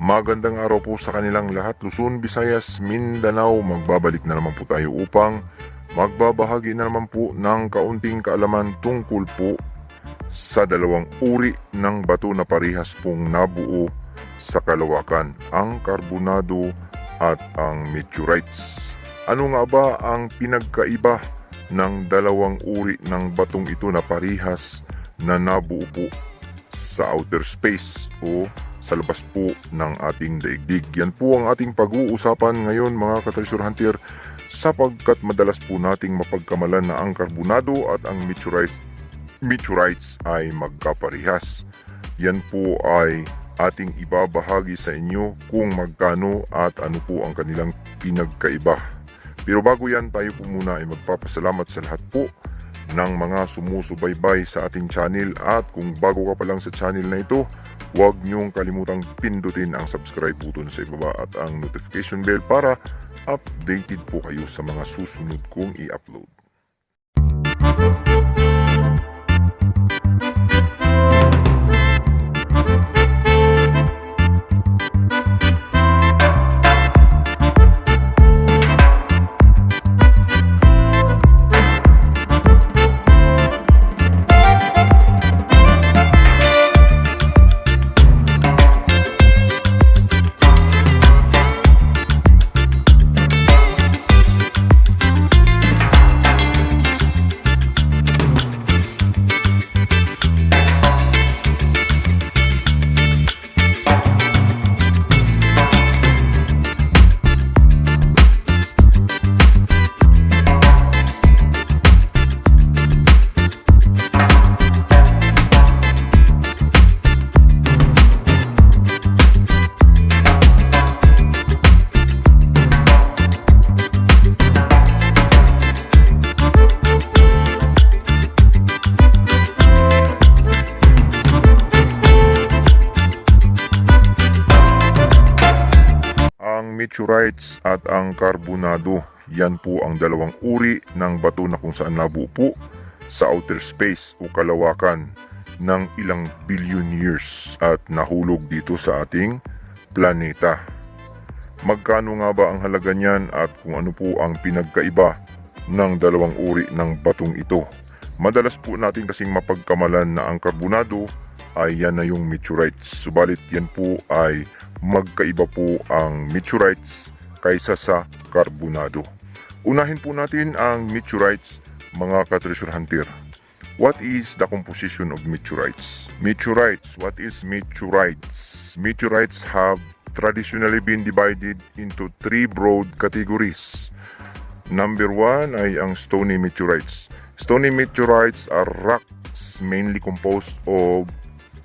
Magandang araw po sa kanilang lahat, Luzon, Visayas, Mindanao. Magbabalik na naman po tayo upang magbabahagi na naman po ng kaunting kaalaman tungkol po sa dalawang uri ng bato na parehas pong nabuo sa kalawakan, ang karbonado at ang meteorites. Ano nga ba ang pinagkaiba ng dalawang uri ng batong ito na parehas na nabuo po sa outer space o sa labas po ng ating daigdig? Yan po ang ating pag-uusapan ngayon mga ka-treasure hunter, sapagkat madalas po nating mapagkamalan na ang karbonado at ang meteorites ay magkaparehas. Yan po ay ating ibabahagi sa inyo kung magkano at ano po ang kanilang pinagkaiba. Pero bago yan, tayo po muna ay magpapasalamat sa lahat po ng mga sumusubaybay sa ating channel, at kung bago ka pa lang sa channel na ito, huwag niyong kalimutang pindutin ang subscribe button sa ibaba at ang notification bell para updated po kayo sa mga susunod kong i-upload. Meteorites at ang karbonado, yan po ang dalawang uri ng bato na kung saan nabuo po sa outer space o kalawakan ng ilang billion years at nahulog dito sa ating planeta. Magkano nga ba ang halaga niyan at kung ano po ang pinagkaiba ng dalawang uri ng batong ito? Madalas po natin kasing mapagkamalan na ang karbonado ay yan na yung meteorites, subalit yan po ay magkaiba po ang meteorites kaysa sa karbonado. Unahin po natin ang meteorites mga ka-treasure hunter. What is the composition of meteorites? Meteorites, what is meteorites? Meteorites have traditionally been divided into three broad categories. Number one ay ang stony meteorites. Stony meteorites are rocks mainly composed of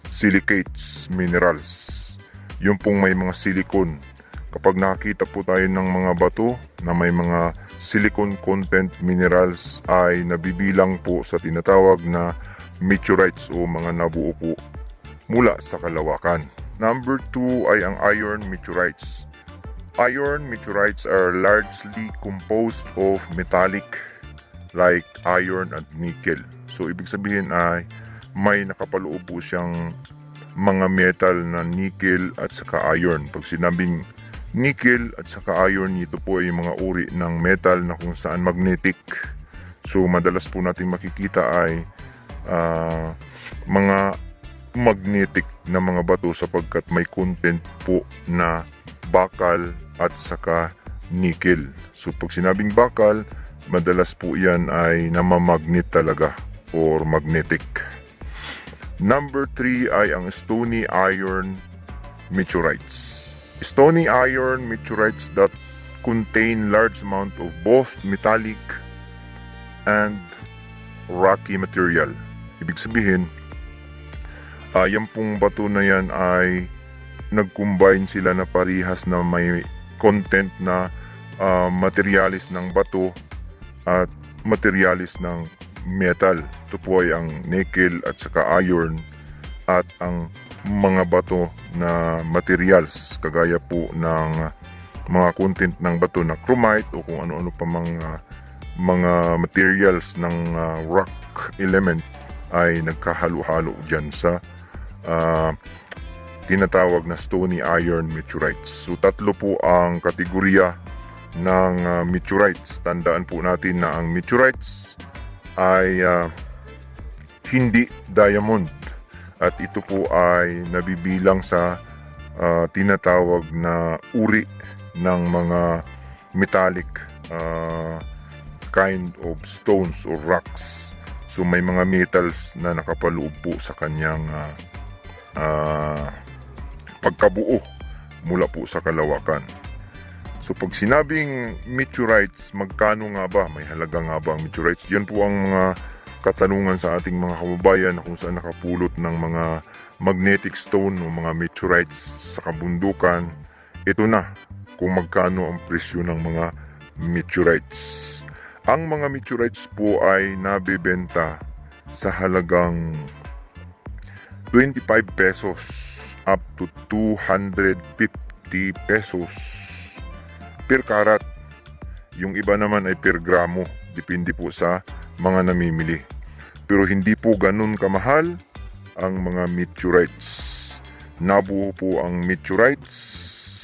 silicates minerals. Yung pong may mga silicon. Kapag nakakita po tayo ng mga bato na may mga silicon content minerals ay nabibilang po sa tinatawag na meteorites o mga nabuo po mula sa kalawakan. Number 2 ay ang iron meteorites. Iron meteorites are largely composed of metallic like iron and nickel. So ibig sabihin ay may nakapaloob po siyang mga metal na nickel at saka iron. Pag sinabing nickel at saka iron, ito po ay mga uri ng metal na kung saan magnetic. So madalas po nating makikita ay mga magnetic na mga bato sapagkat may content po na bakal at saka nickel. So pag sinabing bakal, madalas po yan ay namamagnet talaga or magnetic. Number 3 ay ang stony iron meteorites. Stony iron meteorites that contain large amount of both metallic and rocky material. Ibig sabihin, yan pong bato na yan ay nag-combine sila na parihas na may content na materialis ng bato at materialis ng metal. Ito po ay ang nickel at saka iron, at ang mga bato na materials kagaya po ng mga content ng bato na chromite o kung ano-ano pa mga materials ng rock element ay nagkahalo-halo dyan sa tinatawag na stony iron meteorites. So tatlo po ang kategorya ng meteorites. Tandaan po natin na ang meteorites ay hindi diamond at ito po ay nabibilang sa tinatawag na uri ng mga metallic kind of stones or rocks. So may mga metals na nakapaloob po sa kanyang pagkabuo mula po sa kalawakan. So pag sinabing meteorites, magkano nga ba? May halaga nga ba ang meteorites? Yan po ang mga katanungan sa ating mga kababayan na kung saan nakapulot ng mga magnetic stone o mga meteorites sa kabundukan. Ito na kung magkano ang presyo ng mga meteorites. Ang mga meteorites po ay nabebenta sa halagang 25 pesos up to 250 pesos per karat. Yung iba naman ay per gramo, depende po sa mga namimili. Pero hindi po ganun kamahal ang mga meteorites. Nabuo po ang meteorites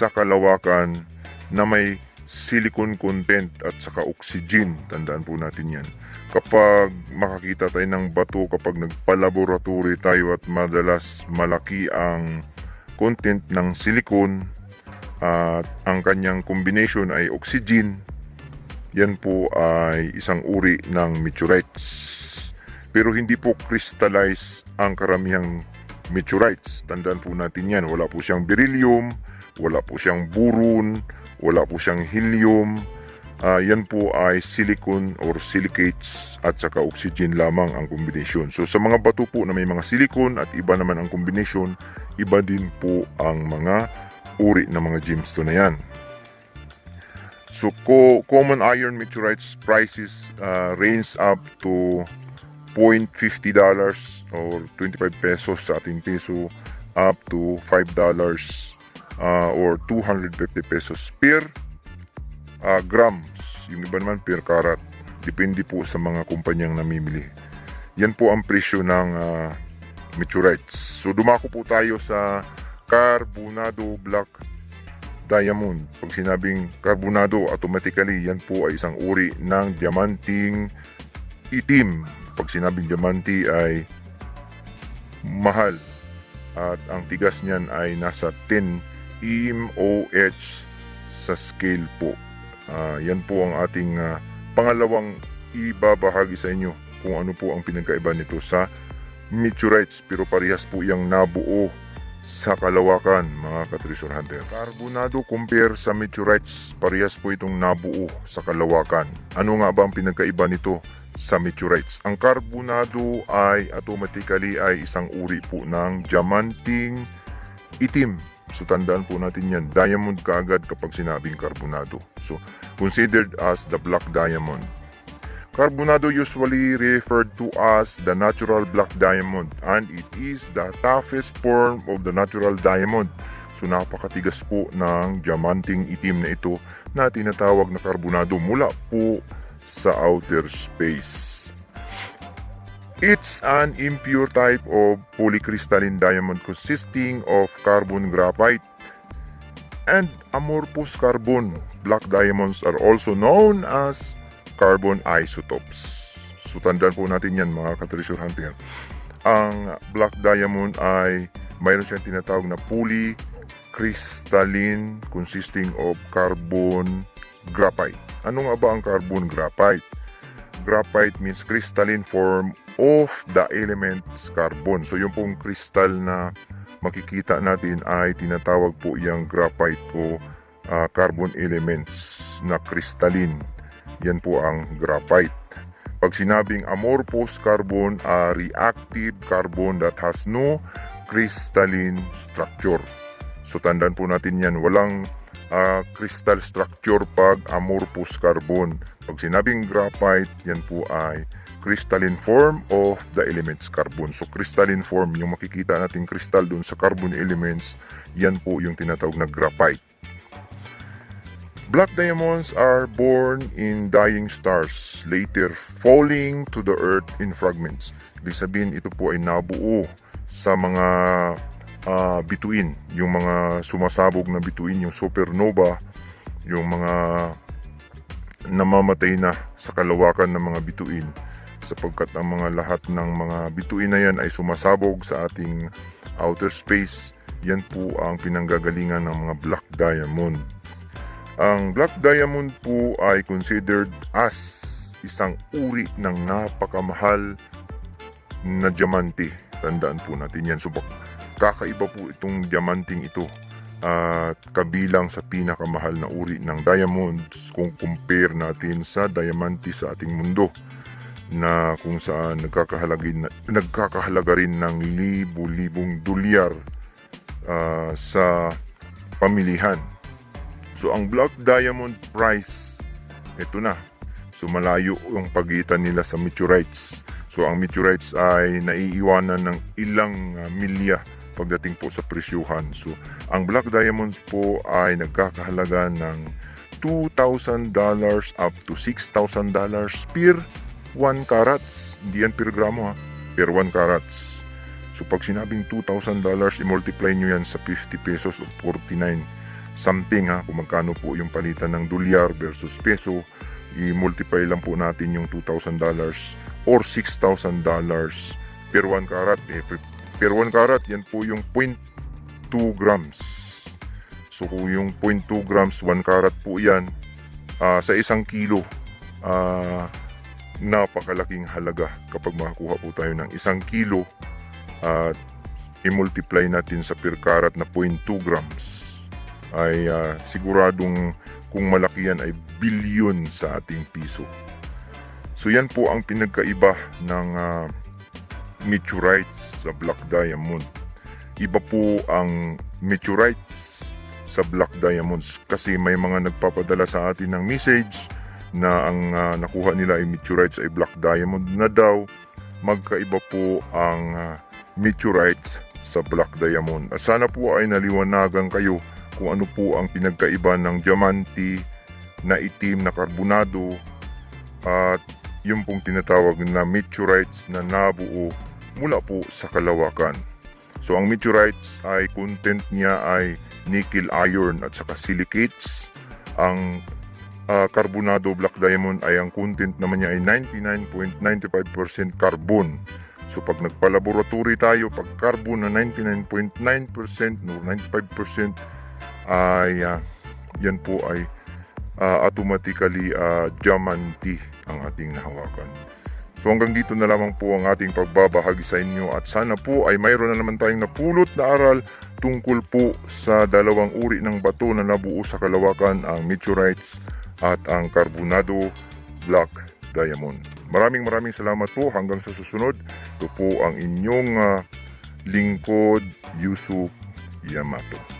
sa kalawakan na may silicon content at saka oxygen. Tandaan po natin yan. Kapag makakita tayo ng bato, kapag nagpalaboratory tayo at madalas malaki ang content ng silicon at ang kanyang combination ay oxygen, yan po ay isang uri ng meteorites. Pero hindi po crystallize ang karamihang meteorites. Tandaan po natin yan. Wala po siyang beryllium, wala po siyang boron, wala po siyang helium. Yan po ay silicon or silicates at saka oxygen lamang ang combination. So sa mga bato po na may mga silicon at iba naman ang combination, iba din po ang mga uri ng mga gemstone na yan. So common iron meteorites prices range up to $0.50 or 25 pesos sa ating peso up to $5 or 250 pesos per grams. Yung iba naman per karat. Depende po sa mga kumpanyang namimili. Yan po ang presyo ng meteorites. So dumako po tayo sa carbonado black diamond. Pag sinabing carbonado, automatically yan po ay isang uri ng diamanting itim. Pag sinabing diamante ay mahal at ang tigas niyan ay nasa 10 MOH sa scale po. Yan po ang ating pangalawang ibabahagi sa inyo kung ano po ang pinagkaiba nito sa meteorites, pero parehas po yung nabuo sa kalawakan, mga ka-treasure hunter. Carbonado compare sa meteorites, parehas po itong nabuo sa kalawakan. Ano nga ba ang pinagkaiba nito sa meteorites? Ang carbonado ay automatically ay isang uri po ng diamanting itim. So tandaan po natin yan, diamond kaagad kapag sinabing carbonado. So considered as the black diamond. Carbonado usually referred to as the natural black diamond and it is the toughest form of the natural diamond. So napakatigas po ng diamanting itim na ito na tinatawag na carbonado mula po sa outer space. It's an impure type of polycrystalline diamond consisting of carbon graphite and amorphous carbon. Black diamonds are also known as carbon isotopes. So tandaan po natin yan, mga ka-treasure hunter. Ang black diamond ay mayroon siyang tinatawag na polycrystalline consisting of carbon graphite. Ano nga ba ang carbon graphite? Graphite means crystalline form of the elements carbon. So yung pong crystal na makikita natin ay tinatawag po yung graphite o carbon elements na crystalline. Yan po ang graphite. Pag sinabing amorphous carbon, reactive carbon that has no crystalline structure. So tandaan po natin yan, walang crystal structure pag amorphous carbon. Pag sinabing graphite, yan po ay crystalline form of the elements carbon. So crystalline form, yung makikita natin crystal dun sa carbon elements, yan po yung tinatawag na graphite. Black diamonds are born in dying stars, later falling to the earth in fragments. Ibig sabihin, ito po ay nabuo sa mga bituin, yung mga sumasabog na bituin, yung supernova, yung mga namamatay na sa kalawakan ng mga bituin, sapagkat ang mga lahat ng mga bituin na yan ay sumasabog sa ating outer space. Yan po ang pinanggagalingan ng mga black diamond. Ang black diamond po ay considered as isang uri ng napakamahal na diamante. Tandaan po natin yan. So, kakaiba po itong diamanting ito at kabilang sa pinakamahal na uri ng diamonds kung compare natin sa diamante sa ating mundo, na kung saan nagkakahalaga rin ng libu-libong dolyar sa pamilihan. So ang black diamond price, ito na. So malayo ang pagitan nila sa meteorites. So ang meteorites ay naiiwanan ng ilang milya pagdating po sa presyuhan. So ang black diamonds po ay nagkakahalaga ng $2,000 up to $6,000 per 1 carats. Hindi yan per gramo ha, per 1 carats. So pag sinabing $2,000, i-multiply nyo yan sa 50 pesos o 49 something ha, kung magkano po yung palitan ng dolyar versus peso, i-multiply lang po natin yung $2,000 or $6,000 per 1 carat. Per 1 carat, yan po yung 0.2 grams. So kung yung 0.2 grams, 1 carat po yan, sa 1 kilo, napakalaking halaga kapag makakuha po tayo ng 1 kilo at i-multiply natin sa per carat na 0.2 grams, ay siguradong kung malaki yan ay bilyon sa ating piso. So yan po ang pinagkaiba ng meteorites sa black diamond. Iba po ang meteorites sa black diamonds kasi may mga nagpapadala sa atin ng message na ang nakuha nila ay meteorites ay black diamond na daw. Magkaiba po ang meteorites sa black diamond. At sana po ay naliwanagan kayo kung ano po ang pinagkaiba ng diamante na itim na karbonado at yung pong tinatawag na meteorites na nabuo mula po sa kalawakan. So ang meteorites ay content niya ay nickel, iron at saka silicates. Ang karbonado black diamond ay ang content naman niya ay 99.95% carbon. So pag nagpalaboratory tayo, pag carbon na 99.9% no 95% ay yan po ay automatically diamante ang ating nahawakan. So hanggang dito na lamang po ang ating pagbabahagi sa inyo at sana po ay mayroon na naman tayong napulot na aral tungkol po sa dalawang uri ng bato na nabuo sa kalawakan, ang meteorites at ang karbonado black diamond. Maraming salamat po. Hanggang sa susunod, ito po ang inyong lingkod, Yusuf Yamato.